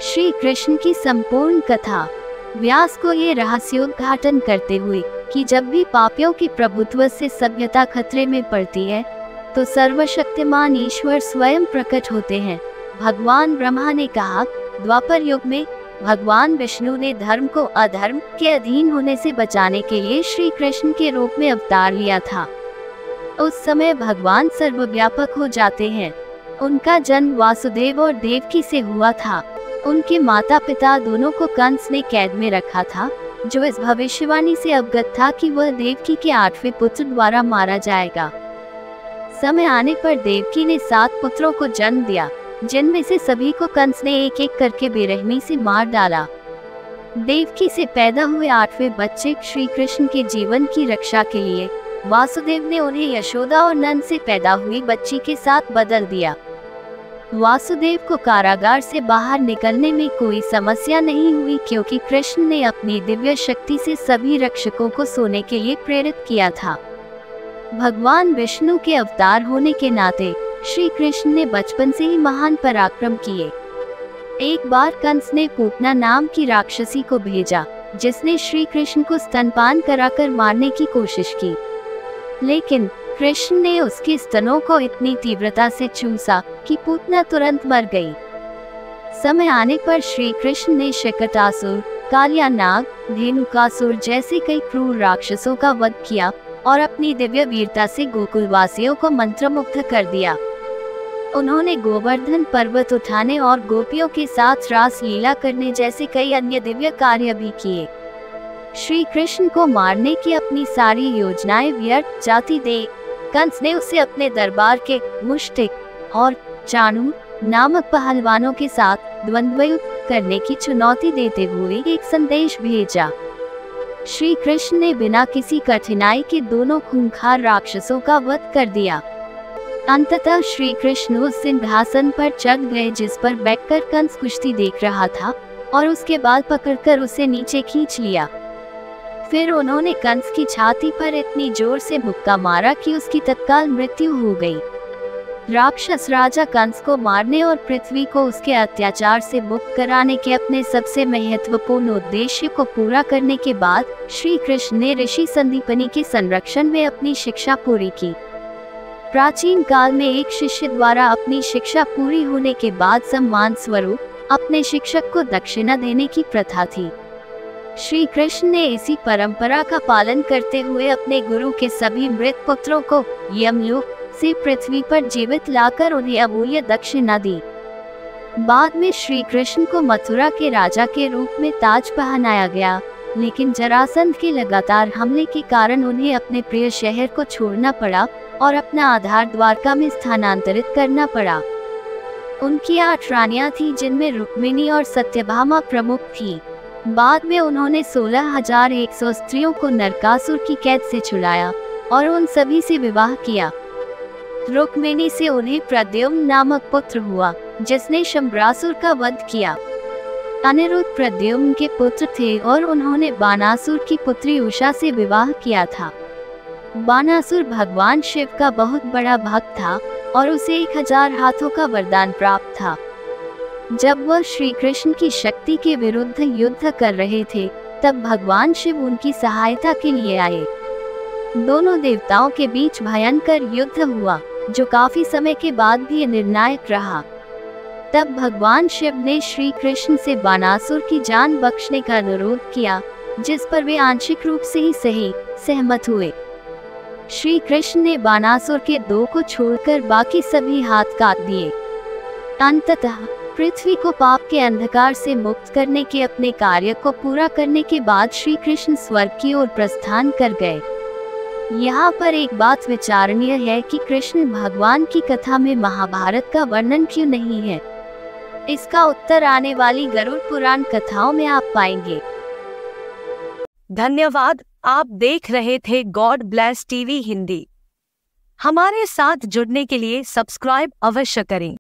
श्री कृष्ण की संपूर्ण कथा। व्यास को ये रहस्योद्घाटन करते हुए कि जब भी पापियों की प्रभुत्व से सभ्यता खतरे में पड़ती है तो सर्वशक्तिमान ईश्वर स्वयं प्रकट होते हैं। भगवान ब्रह्मा ने कहा, द्वापर युग में भगवान विष्णु ने धर्म को अधर्म के अधीन होने से बचाने के लिए श्री कृष्ण के रूप में अवतार लिया था। उस समय भगवान सर्वव्यापक हो जाते हैं। उनका जन्म वासुदेव और देवकी से हुआ था। उनके माता पिता दोनों को कंस ने कैद में रखा था, जो इस भविष्यवाणी से अवगत था कि वह देवकी के 8वें पुत्र द्वारा मारा जाएगा। समय आने पर देवकी ने 7 पुत्रों को जन्म दिया, जिनमें से सभी को कंस ने एक एक करके बेरहमी से मार डाला। देवकी से पैदा हुए 8वें बच्चे श्री कृष्ण के जीवन की रक्षा के लिए वासुदेव ने उन्हें यशोदा और नंद से पैदा हुई बच्ची के साथ बदल दिया। वासुदेव को कारागार से बाहर निकलने में कोई समस्या नहीं हुई, क्योंकि कृष्ण ने अपनी दिव्य शक्ति से सभी रक्षकों को सोने के लिए प्रेरित किया था। भगवान विष्णु के अवतार होने के नाते श्री कृष्ण ने बचपन से ही महान पराक्रम किए। एक बार कंस ने पूतना नाम की राक्षसी को भेजा, जिसने श्री कृष्ण को स्तनपान कराकर मारने की कोशिश की, लेकिन कृष्ण ने उसके स्तनों को इतनी तीव्रता से चूसा कि पूतना तुरंत मर गई। समय आने पर श्री कृष्ण ने शकटासुर, कालिया नाग, धेनुकासुर जैसे कई क्रूर राक्षसों का वध किया और अपनी दिव्य वीरता से गोकुलवासियों को मंत्रमुग्ध कर दिया। उन्होंने गोवर्धन पर्वत उठाने और गोपियों के साथ रास लीला करने जैसे कई अन्य दिव्य कार्य भी किए। श्री कृष्ण को मारने की अपनी सारी योजनाएं व्यर्थ जाती देख कंस ने उसे अपने दरबार के मुष्टिक और चाणूर नामक पहलवानों के साथ द्वंद्वयुद्ध करने की चुनौती देते हुए एक संदेश भेजा। श्री कृष्ण ने बिना किसी कठिनाई के दोनों खूंखार राक्षसों का वध कर दिया। अंततः श्री कृष्ण उस सिंहासन पर चढ़ गए जिस पर बैठकर कंस कुश्ती देख रहा था, और उसके बाल पकड़कर उसे नीचे खींच लिया। फिर उन्होंने कंस की छाती पर इतनी जोर से मुक्का मारा कि उसकी तत्काल मृत्यु हो गई। राक्षस राजा कंस को मारने और पृथ्वी को उसके अत्याचार से मुक्त कराने के अपने सबसे महत्वपूर्ण उद्देश्य को पूरा करने के बाद श्री कृष्ण ने ऋषि संदीपनी के संरक्षण में अपनी शिक्षा पूरी की। प्राचीन काल में एक शिष्य द्वारा अपनी शिक्षा पूरी होने के बाद सम्मान स्वरूप अपने शिक्षक को दक्षिणा देने की प्रथा थी। श्री कृष्ण ने इसी परंपरा का पालन करते हुए अपने गुरु के सभी मृत पुत्रों को यमलोक से पृथ्वी पर जीवित लाकर उन्हें अमूल्य दक्षिणा दी। बाद में श्री कृष्ण को मथुरा के राजा के रूप में ताज पहनाया गया, लेकिन जरासंध के लगातार हमले के कारण उन्हें अपने प्रिय शहर को छोड़ना पड़ा और अपना आधार द्वारका में स्थानांतरित करना पड़ा। उनकी 8 रानियां थीं, जिनमें रुक्मिणी और सत्यभामा प्रमुख थी। बाद में उन्होंने 16,100 स्त्रियों को नरकासुर की कैद से छुड़ाया और उन सभी से विवाह किया। रुक्मिणी से उन्हें प्रद्युम्न नामक पुत्र हुआ, जिसने शंबरासुर का वध किया। अनिरुद्ध प्रद्युम्न के पुत्र थे और उन्होंने बानासुर की पुत्री उषा से विवाह किया था। बानासुर भगवान शिव का बहुत बड़ा भक्त था और उसे 1000 हाथों का वरदान प्राप्त था। जब वह श्री कृष्ण की शक्ति के विरुद्ध युद्ध कर रहे थे, तब भगवान शिव उनकी सहायता के लिए आए। दोनों देवताओं के बीच भयंकर युद्ध हुआ, जो काफी समय के बाद भी निर्णायक रहा। तब भगवान शिव ने श्री कृष्ण से बानासुर की जान बख्शने का अनुरोध किया, जिस पर वे आंशिक रूप से ही सहमत हुए। श्री कृष्ण ने बानासुर के 2 को छोड़कर बाकी सभी हाथ काट दिए। अंततः पृथ्वी को पाप के अंधकार से मुक्त करने के अपने कार्य को पूरा करने के बाद श्री कृष्ण स्वर्ग की ओर प्रस्थान कर गए। यहाँ पर एक बात विचारणीय है कि कृष्ण भगवान की कथा में महाभारत का वर्णन क्यों नहीं है। इसका उत्तर आने वाली गरुड़ पुराण कथाओं में आप पाएंगे। धन्यवाद। आप देख रहे थे गॉड ब्लेस टीवी हिंदी। हमारे साथ जुड़ने के लिए सब्सक्राइब अवश्य करें।